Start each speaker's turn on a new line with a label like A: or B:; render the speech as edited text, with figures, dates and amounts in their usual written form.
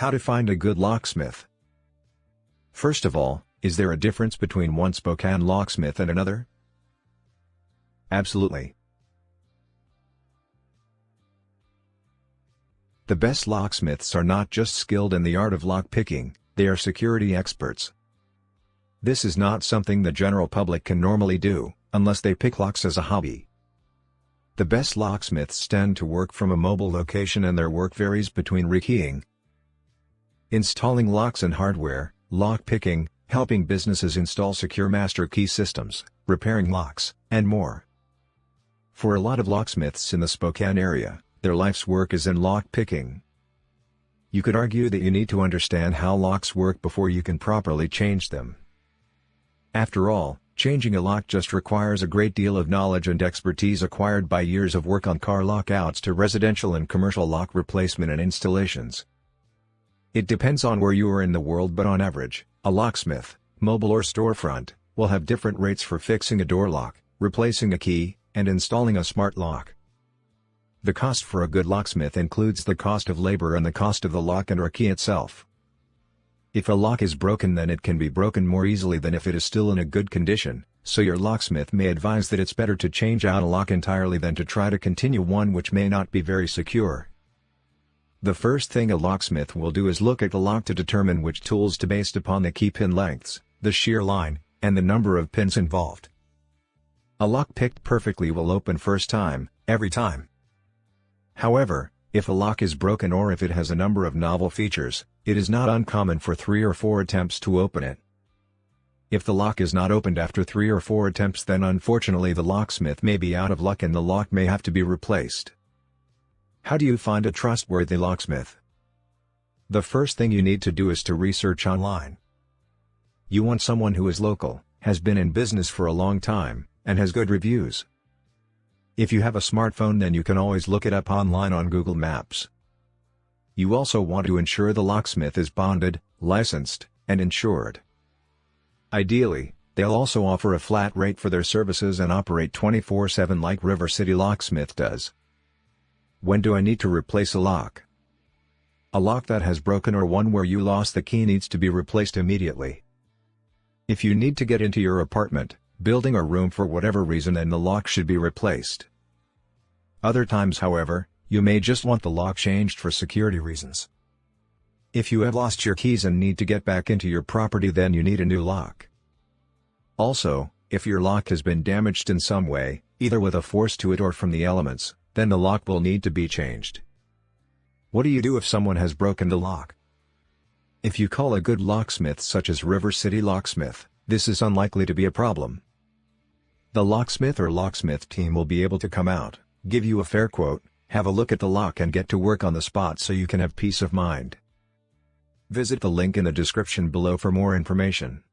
A: How to find a good locksmith. First of all, is there a difference between one Spokane locksmith and another? Absolutely. The best locksmiths are not just skilled in the art of lock picking, they are security experts. This is not something the general public can normally do, unless they pick locks as a hobby. The best locksmiths tend to work from a mobile location and their work varies between rekeying, installing locks and hardware, lock picking, helping businesses install secure master key systems, repairing locks, and more. For a lot of locksmiths in the Spokane area, their life's work is in lock picking. You could argue that you need to understand how locks work before you can properly change them. After all, changing a lock just requires a great deal of knowledge and expertise acquired by years of work on car lockouts to residential and commercial lock replacement and installations. It depends on where you are in the world, but on average, a locksmith, mobile or storefront, will have different rates for fixing a door lock, replacing a key, and installing a smart lock. The cost for a good locksmith includes the cost of labor and the cost of the lock and/or key itself. If a lock is broken, then it can be broken more easily than if it is still in a good condition, so your locksmith may advise that it's better to change out a lock entirely than to try to continue one which may not be very secure. The first thing a locksmith will do is look at the lock to determine which tools to based upon the key pin lengths, the shear line, and the number of pins involved. A lock picked perfectly will open first time, every time. However, if a lock is broken or if it has a number of novel features, it is not uncommon for 3 or 4 attempts to open it. If the lock is not opened after 3 or 4 attempts, then unfortunately the locksmith may be out of luck and the lock may have to be replaced. How do you find a trustworthy locksmith? The first thing you need to do is to research online. You want someone who is local, has been in business for a long time, and has good reviews. If you have a smartphone, then you can always look it up online on Google Maps. You also want to ensure the locksmith is bonded, licensed, and insured. Ideally, they'll also offer a flat rate for their services and operate 24/7 like River City Locksmith does. When do I need to replace a lock? A lock that has broken or one where you lost the key needs to be replaced immediately. If you need to get into your apartment, building or room for whatever reason, then the lock should be replaced. Other times, however, you may just want the lock changed for security reasons. If you have lost your keys and need to get back into your property, then you need a new lock. Also, if your lock has been damaged in some way, either with a force to it or from the elements, then the lock will need to be changed. What do you do if someone has broken the lock? If you call a good locksmith such as River City Locksmith, this is unlikely to be a problem. The locksmith or locksmith team will be able to come out, give you a fair quote, have a look at the lock and get to work on the spot so you can have peace of mind. Visit the link in the description below for more information.